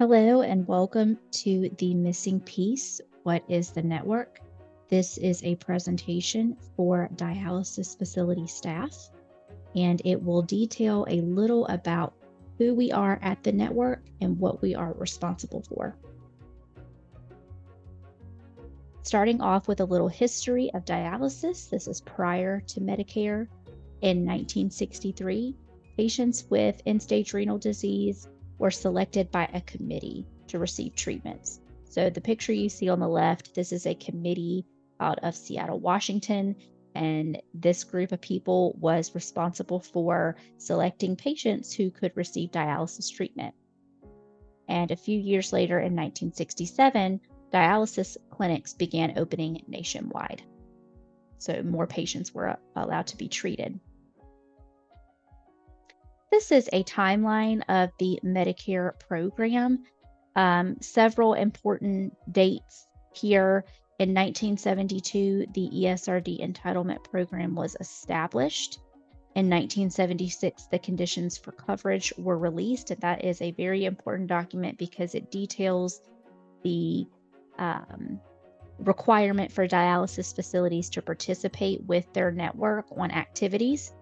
Hello and welcome to The Missing Piece. What is the network? This is a presentation for dialysis facility staff, and it will detail a little about who we are at the network and what we are responsible for. Starting off with a little history of dialysis, this is prior to Medicare. In 1963, patients with end-stage renal disease were selected by a committee to receive treatments. So the picture you see on the left, this is a committee out of Seattle, Washington, and this group of people was responsible for selecting patients who could receive dialysis treatment. And a few years later, in 1967, dialysis clinics began opening nationwide. So more patients were allowed to be treated. This is a timeline of the Medicare program. Several important dates here. In 1972, the ESRD entitlement program was established. In 1976, the conditions for coverage were released, and that is a very important document because it details the requirement for dialysis facilities to participate with their network on activities.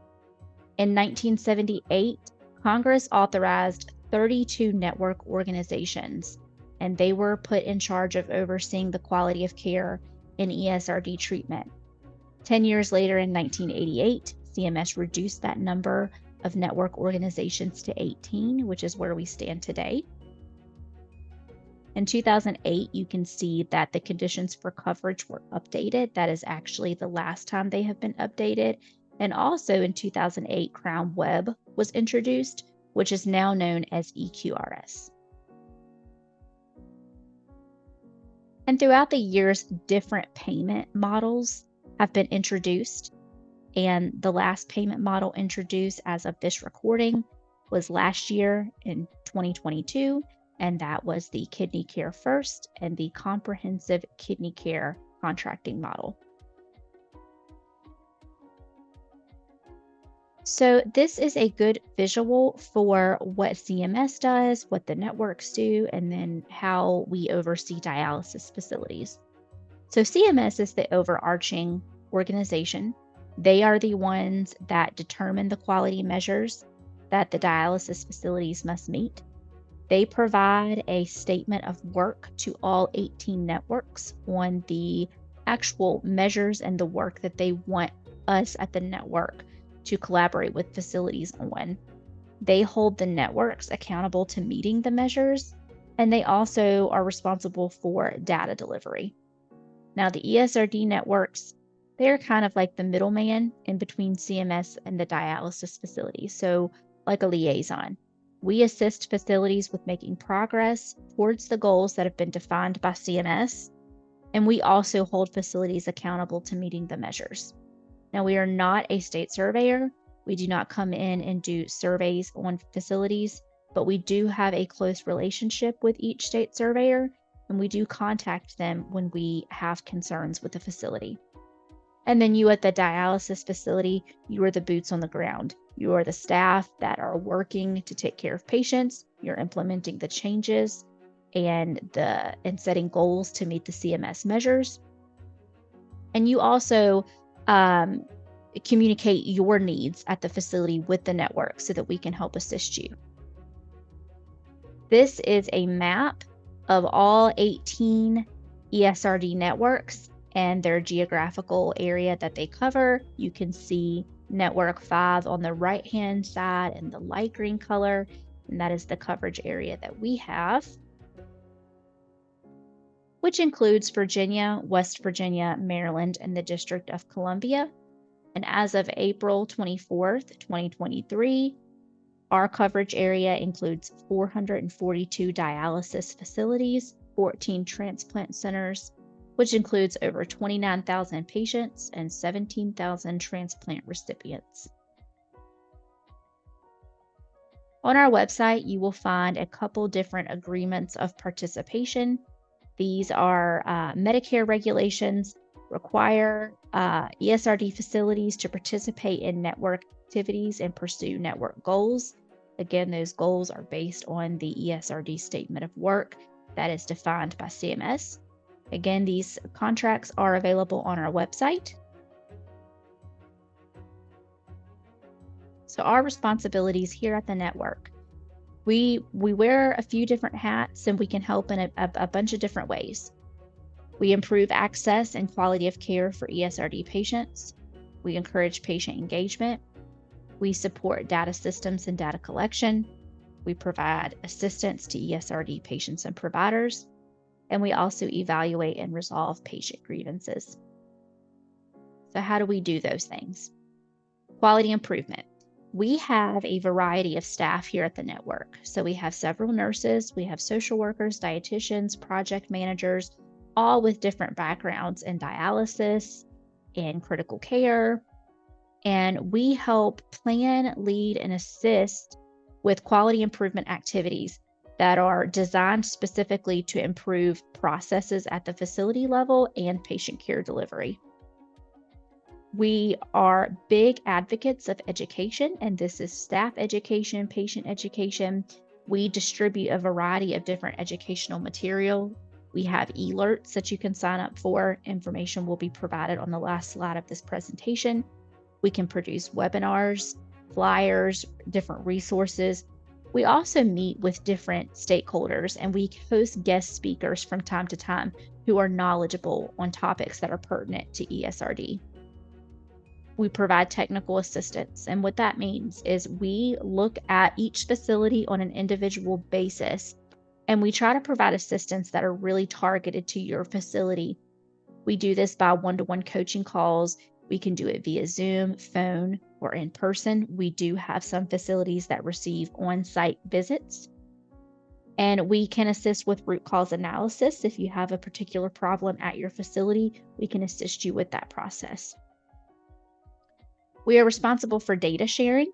In 1978, Congress authorized 32 network organizations, and they were put in charge of overseeing the quality of care in ESRD treatment. 10 years later, in 1988, CMS reduced that number of network organizations to 18, which is where we stand today. In 2008, you can see that the conditions for coverage were updated. That is actually the last time they have been updated. And also in 2008, Crown Web was introduced, which is now known as EQRS. And throughout the years, different payment models have been introduced. And the last payment model introduced as of this recording was last year in 2022, and that was the Kidney Care First and the Comprehensive Kidney Care Contracting Model. So this is a good visual for what CMS does, what the networks do, and then how we oversee dialysis facilities. So CMS is the overarching organization. They are the ones that determine the quality measures that the dialysis facilities must meet. They provide a statement of work to all 18 networks on the actual measures and the work that they want us at the network to collaborate with facilities on. They hold the networks accountable to meeting the measures, and they also are responsible for data delivery. Now, the ESRD networks, they're kind of like the middleman in between CMS and the dialysis facility, so like a liaison. We assist facilities with making progress towards the goals that have been defined by CMS, and we also hold facilities accountable to meeting the measures. Now, we are not a state surveyor. We do not come in and do surveys on facilities, but we do have a close relationship with each state surveyor, and we do contact them when we have concerns with the facility. And then you at the dialysis facility, you are the boots on the ground. You are the staff that are working to take care of patients. You're implementing the changes and setting goals to meet the CMS measures. And you also communicate your needs at the facility with the network so that we can help assist you. This is a map of all 18 ESRD networks and their geographical area that they cover. You can see Network 5 on the right-hand side in the light green color, and that is the coverage area that we have, which includes Virginia, West Virginia, Maryland, and the District of Columbia. And as of April 24th, 2023, our coverage area includes 442 dialysis facilities, 14 transplant centers, which includes over 29,000 patients and 17,000 transplant recipients. On our website, you will find a couple different agreements of participation. These are Medicare regulations require ESRD facilities to participate in network activities and pursue network goals. Again, those goals are based on the ESRD statement of work that is defined by CMS. Again, these contracts are available on our website. So our responsibilities here at the network, we wear a few different hats and we can help in a bunch of different ways. We improve access and quality of care for ESRD patients. We encourage patient engagement. We support data systems and data collection. We provide assistance to ESRD patients and providers. And we also evaluate and resolve patient grievances. So how do we do those things? Quality improvement. We have a variety of staff here at the network. So we have several nurses, we have social workers, dietitians, project managers, all with different backgrounds in dialysis and critical care. And we help plan, lead, and assist with quality improvement activities that are designed specifically to improve processes at the facility level and patient care delivery. We are big advocates of education, and this is staff education, patient education. We distribute a variety of different educational material. We have alerts that you can sign up for. Information will be provided on the last slide of this presentation. We can produce webinars, flyers, different resources. We also meet with different stakeholders and we host guest speakers from time to time who are knowledgeable on topics that are pertinent to ESRD. We provide technical assistance, and what that means is we look at each facility on an individual basis and we try to provide assistance that are really targeted to your facility. We do this by one-to-one coaching calls. We can do it via Zoom, phone, or in person. We do have some facilities that receive on-site visits. And we can assist with root cause analysis. If you have a particular problem at your facility, we can assist you with that process. We are responsible for data sharing.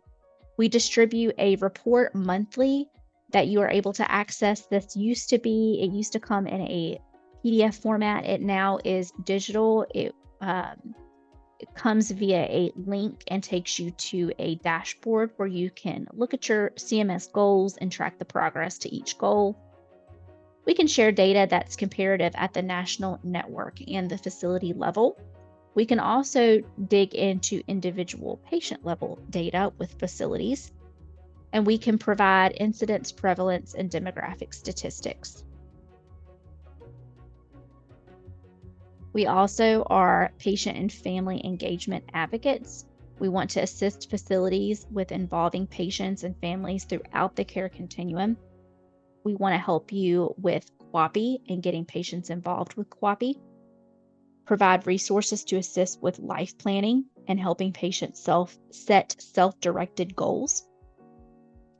We distribute a report monthly that you are able to access. It used to come in a PDF format. It now is digital. It comes via a link and takes you to a dashboard where you can look at your CMS goals and track the progress to each goal. We can share data that's comparative at the national network and the facility level. We can also dig into individual patient level data with facilities, and we can provide incidence, prevalence, and demographic statistics. We also are patient and family engagement advocates. We want to assist facilities with involving patients and families throughout the care continuum. We want to help you with QAPI and getting patients involved with QAPI. Provide resources to assist with life planning and helping patients set self-directed goals,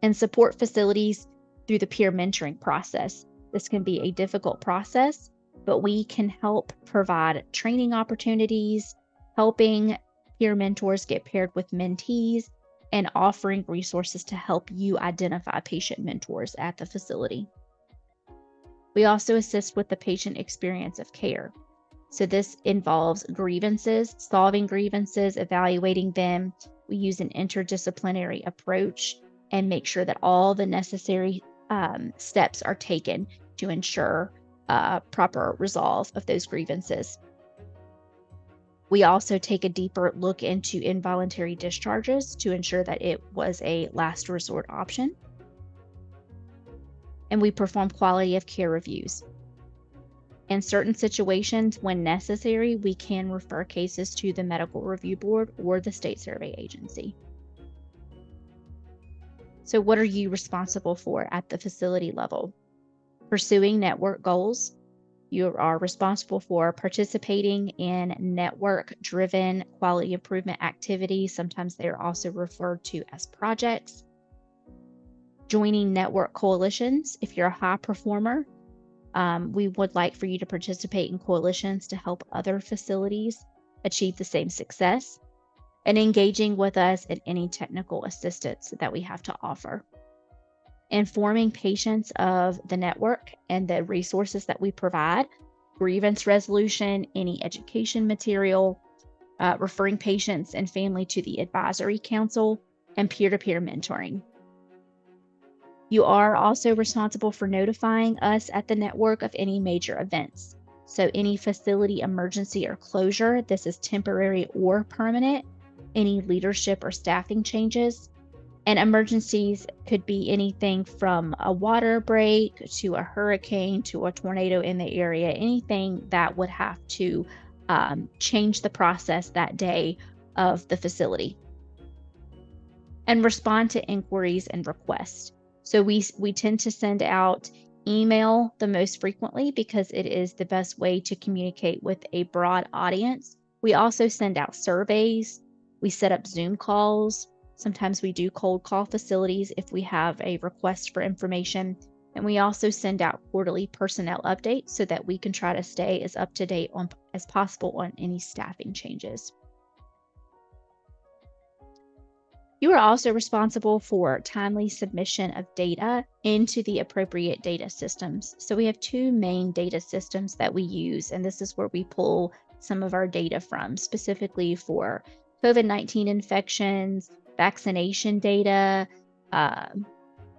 and support facilities through the peer mentoring process. This can be a difficult process, but we can help provide training opportunities, helping peer mentors get paired with mentees, and offering resources to help you identify patient mentors at the facility. We also assist with the patient experience of care. So this involves grievances, solving grievances, evaluating them. We use an interdisciplinary approach and make sure that all the necessary steps are taken to ensure proper resolve of those grievances. We also take a deeper look into involuntary discharges to ensure that it was a last resort option. And we perform quality of care reviews. In certain situations, when necessary, we can refer cases to the Medical Review Board or the State Survey Agency. So what are you responsible for at the facility level? Pursuing network goals. You are responsible for participating in network-driven quality improvement activities. Sometimes they are also referred to as projects. Joining network coalitions. If you're a high performer, we would like for you to participate in coalitions to help other facilities achieve the same success, and engaging with us in any technical assistance that we have to offer. Informing patients of the network and the resources that we provide, grievance resolution, any education material, referring patients and family to the advisory council, and peer-to-peer mentoring. You are also responsible for notifying us at the network of any major events. So, any facility emergency or closure, this is temporary or permanent, any leadership or staffing changes, and emergencies could be anything from a water break to a hurricane to a tornado in the area, anything that would have to change the process that day of the facility. And respond to inquiries and requests. So we tend to send out email the most frequently because it is the best way to communicate with a broad audience. We also send out surveys. We set up Zoom calls. Sometimes we do cold call facilities if we have a request for information. And we also send out quarterly personnel updates so that we can try to stay as up to date as possible on any staffing changes. You are also responsible for timely submission of data into the appropriate data systems. So we have two main data systems that we use, and this is where we pull some of our data from, specifically for COVID-19 infections, vaccination data, uh,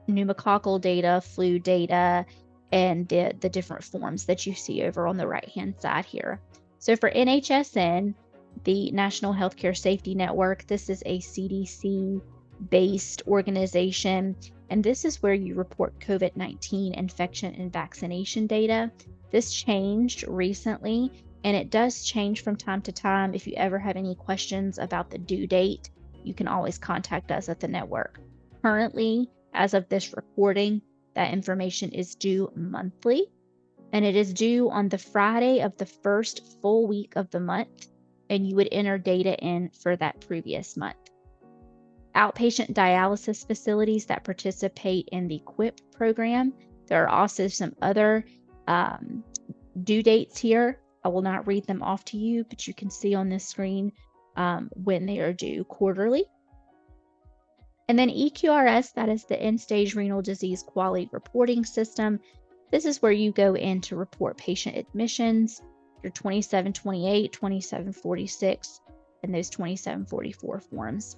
pneumococcal data, flu data, and the different forms that you see over on the right-hand side here. So for NHSN, the National Healthcare Safety Network, this is a CDC-based organization, and this is where you report COVID-19 infection and vaccination data. This changed recently, and it does change from time to time. If you ever have any questions about the due date, you can always contact us at the network. Currently, as of this recording, that information is due monthly, and it is due on the Friday of the first full week of the month, and you would enter data in for that previous month. Outpatient dialysis facilities that participate in the QUIP program, there are also some other due dates here. I will not read them off to you, but you can see on this screen when they are due quarterly. And then EQRS, that is the End-Stage Renal Disease Quality Reporting System. This is where you go in to report patient admissions, your 2728, 2746, and those 2744 forms.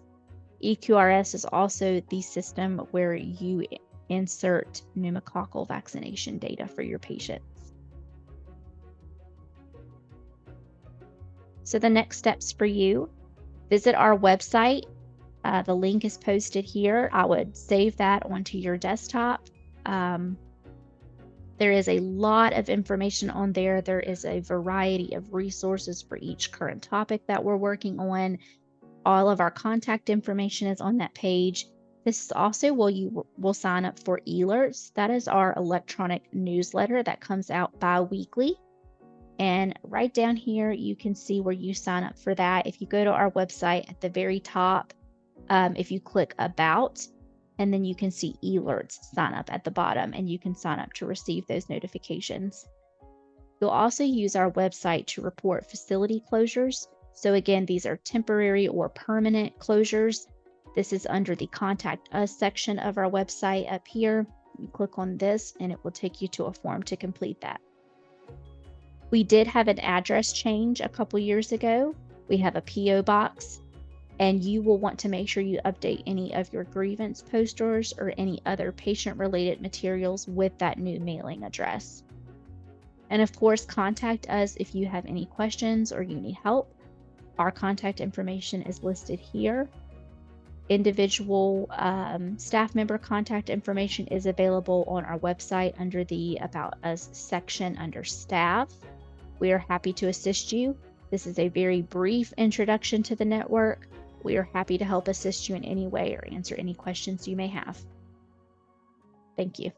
EQRS is also the system where you insert pneumococcal vaccination data for your patients. So the next steps for you, visit our website. The link is posted here. I would save that onto your desktop. There is a lot of information on there. There is a variety of resources for each current topic that we're working on. All of our contact information is on that page. This is also where you will sign up for eLerts. That is our electronic newsletter that comes out bi-weekly. And right down here, you can see where you sign up for that. If you go to our website at the very top, if you click About, and then you can see eLerts sign up at the bottom, and you can sign up to receive those notifications. You'll also use our website to report facility closures. So again, these are temporary or permanent closures. This is under the Contact Us section of our website up here. You click on this and it will take you to a form to complete that. We did have an address change a couple years ago. We have a PO box, and you will want to make sure you update any of your grievance posters or any other patient-related materials with that new mailing address. And of course, contact us if you have any questions or you need help. Our contact information is listed here. Individual staff member contact information is available on our website under the About Us section under Staff. We are happy to assist you. This is a very brief introduction to the network. We are happy to help assist you in any way or answer any questions you may have. Thank you.